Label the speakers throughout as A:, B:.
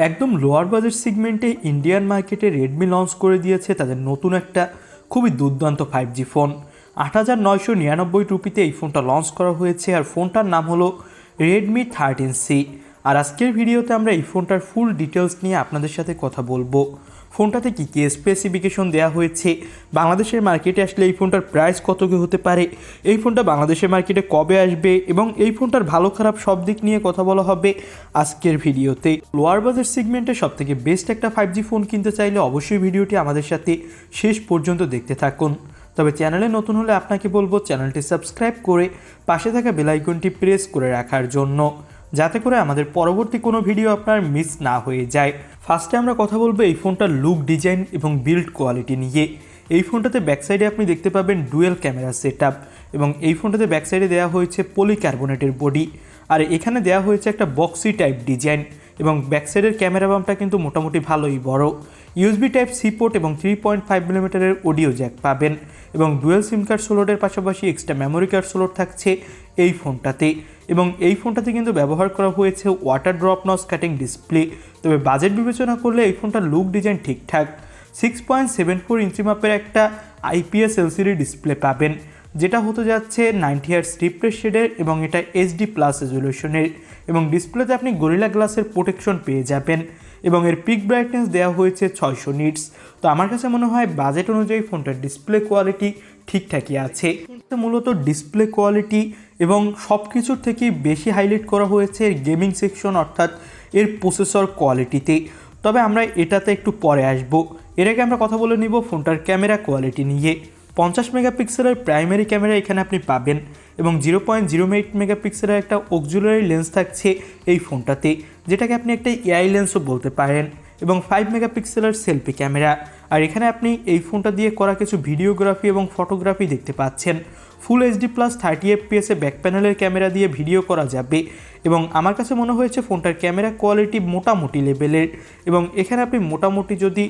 A: একদম lower budget সেগমেন্টে Indian মার্কেটে রেডমি লঞ্চ করে দিয়েছে তাদের নতুন একটা খুবই দুর্দান্ত 5G ফোন। ৮৯৯৯ রুপিতে এই ফোনটা লঞ্চ করা হয়েছে আর ফোনটার নাম হলো রেডমি 13C। আর আজকের ভিডিওতে আমরা এই ফোনটার ফুল ডিটেলস নিয়ে আপনাদের সাথে কথা বলবো। ফোনটাতে কী কী স্পেসিফিকেশন দেওয়া হয়েছে, বাংলাদেশের মার্কেটে আসলে এই ফোনটার প্রাইস কত কি হতে পারে, এই ফোনটা বাংলাদেশের মার্কেটে কবে আসবে এবং এই ফোনটার ভালো খারাপ সব দিক নিয়ে কথা বলা হবে আজকের ভিডিওতে। লোয়ার বাজেট সেগমেন্টে সবথেকে বেস্ট একটা 5G ফোন কিনতে চাইলে অবশ্যই ভিডিওটি আমাদের সাথে শেষ পর্যন্ত দেখতে থাকুন। তবে চ্যানেলে নতুন হলে আপনাকে বলবো চ্যানেলটি সাবস্ক্রাইব করে পাশে থাকা বেল আইকনটি প্রেস করে রাখার জন্য, যাতে করে আমাদের পরবর্তী কোনো ভিডিও আপনার মিস না হয়ে যায়। ফার্স্টে আমরা কথা বলবো এই ফোনটার লুক, ডিজাইন এবং বিল্ড কোয়ালিটি নিয়ে। এই ফোনটাতে ব্যাকসাইডে আপনি দেখতে পাবেন ডুয়েল ক্যামেরা সেটআপ এবং এই ফোনটাতে ব্যাকসাইডে দেওয়া হয়েছে পলিকার্বনেটের বডি, আর এখানে দেওয়া হয়েছে একটা বক্সি টাইপ ডিজাইন এবং ব্যাকসাইডের ক্যামেরা বামটা কিন্তু মোটামুটি ভালোই বড়। ইউএসবি টাইপ সি পোর্ট এবং 3.5 মিলিমিটারের অডিও জ্যাক পাবেন এবং ডুয়েল সিম কার্ড স্লটের পাশাপাশি এক্সট্রা মেমোরি কার্ড স্লট থাকছে এই ফোনটাতে। এবং এই ফোনটাতে কিন্তু ব্যবহার করা হয়েছে water drop notch cutting display. তবে বাজেট বিবেচনা করলে এই ফোনটার লুক ডিজাইন ঠিকঠাক। 6.74 ইঞ্চি মাপের একটা IPS LCD ডিসপ্লে পাবেন, যেটা হতে যাচ্ছে 90 হার্টজ রিফ্রেশ রেটের এবং এটা HD+ রেজলিউশনের এবং ডিসপ্লেতে আপনি গরিলা গ্লাসের প্রোটেকশন পেয়ে যাবেন এবং এর পিক ব্রাইটনেস দেওয়া হয়েছে 600 নিটস। তো আমার কাছে মনে হয় বাজেট অনুযায়ী ফোনটার ডিসপ্লে কোয়ালিটি ঠিকঠাকই আছে। মূলত ডিসপ্লে কোয়ালিটি এবং সব কিছুর থেকেই বেশি হাইলাইট করা হয়েছে গেমিং সেকশন অর্থাৎ এর প্রসেসর কোয়ালিটিতে। তবে আমরা এটাতে একটু পরে আসব, এর আগে আমরা কথা বলে নিব ফোনটার ক্যামেরা কোয়ালিটি নিয়ে। 50 মেগাপিক্সেলের প্রাইমারি ক্যামেরা এখানে আপনি পাবেন এবং 0.08 মেগাপিক্সেলের একটা অক্সিলারি লেন্স থাকছে এই ফোনটাতে, যেটাকে আপনি একটা এআই লেন্সও বলতে পারেন এবং 5 মেগাপিক্সেলের সেলফি ক্যামেরা। আর এখানে আপনি এই ফোনটা দিয়ে করা কিছু ভিডিওগ্রাফি এবং ফটোগ্রাফি দেখতে পাচ্ছেন। ফুল HD+ 30 FPS ব্যাক প্যানেলের ক্যামেরা দিয়ে ভিডিও করা যাবে এবং আমার কাছে মনে হয়েছে ফোনটার ক্যামেরা কোয়ালিটি মোটামুটি লেভেলের এবং এখানে আপনি মোটামুটি যদি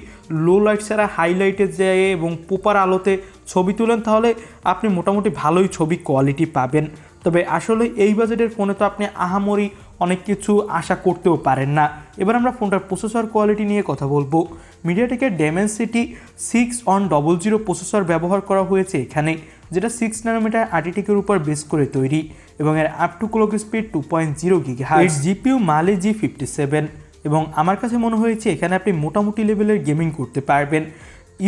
A: লো লাইট ছাড়া হাইলাইটে যায় এবং প্রপার আলোতে ছবি তোলেন তাহলে আপনি মোটামুটি ভালোই ছবি কোয়ালিটি পাবেন। তবে আসলে এই বাজেটের ফোনে তো আপনি আহামরি অনেক কিছু আশা করতেও পারেন না। এবার আমরা ফোনটার প্রসেসর কোয়ালিটি নিয়ে কথা বলবো। মিডিয়াটেকের Dimensity 6100 প্রসেসর ব্যবহার করা হয়েছে এখানে, যেটা 6 ন্যানোমিটার আর্টিটেকের উপর বেস করে তৈরি এবং এর up to clock speed 2.0 GHz। GPU মালে G57 এবং আমার কাছে মনে হয়েছে এখানে আপনি মোটামুটি লেভেলের গেমিং করতে পারবেন।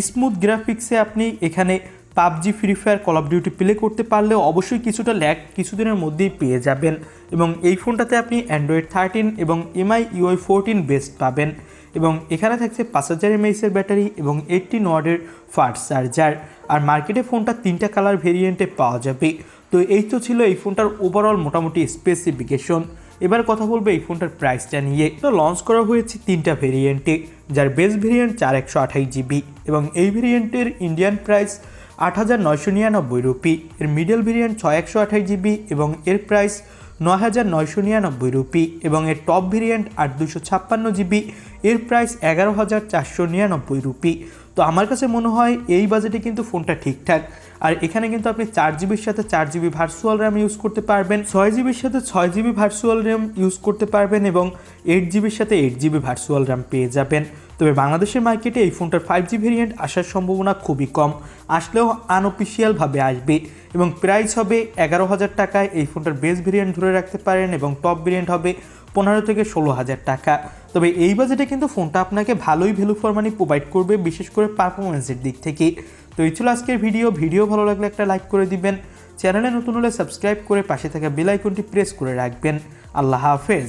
A: স্মুথ গ্রাফিক্সে আপনি এখানে PUBG, free fire, call of duty play করতে পারলেও অবশ্যই কিছুটা ল্যাগ কিছুদিনের মধ্যেই পেয়ে যাবেন এবং এই ফোনটাতে আপনি Android 13 এবং MI UI 14 বেস্ট পাবেন এবং এখানে থাকছে 5000 mAh ব্যাটারি এবং 18 ওয়াটের ফাস্ট চার্জার। আর মার্কেটে ফোনটা 3টা কালার ভেরিয়েন্টে পাওয়া যাবে। তো এই তো ছিল এই ফোনটার ওভারঅল মোটামুটি স্পেসিফিকেশন। এবার কথা বলবো এই ফোনটার প্রাইসটা নিয়ে। তো লঞ্চ করা হয়েছে 3টা ভেরিয়েন্টে, যার বেস ভেরিয়েন্ট 4128GB এবং এই ভেরিয়েন্টের ইন্ডিয়ান প্রাইস 8999 রুপি। এর মিডল ভেরিয়েন্ট 6128GB এবং এর প্রাইস 9999 রুপি এবং এর টপ ভেরিয়েন্ট 8256GB, এর প্রাইস 11499 রুপি। তো আমার কাছে মনে হয় এই বাজেটে কিন্তু ফোনটা ঠিকঠাক। আর এখানে কিন্তু আপনি 4GBর সাথে 4GB ভার্চুয়াল র্যাম ইউজ করতে পারবেন, 6GBর সাথে 6GB ভার্চুয়াল র্যাম ইউজ করতে পারবেন এবং 8GBর সাথে 8GB ভার্চুয়াল র্যাম পেয়ে যাবেন। তবে বাংলাদেশের মার্কেটে এই ফোনটার 5G ভেরিয়েন্ট আসার সম্ভাবনা খুবই কম, আসলেও আনঅফিসিয়ালভাবে আসবে এবং প্রাইস হবে 11,000 টাকায়। এই ফোনটার বেস ভেরিয়েন্ট ধরে রাখতে পারেন এবং টপ ভেরিয়েন্ট হবে 15 থেকে 16,000 টাকা। তবে এই বাজেটে কিন্তু ফোনটা আপনাকে ভালোই ভ্যালু ফর মানি প্রোভাইড করবে, বিশেষ করে পারফরমেন্সের দিক থেকে। তো এই ছিল আজকের ভিডিও ভালো লাগলে একটা লাইক করে দিবেন, চ্যানেলে নতুন হলে সাবস্ক্রাইব করে পাশে থাকা বেল আইকনটি প্রেস করে রাখবেন। আল্লাহ হাফেজ।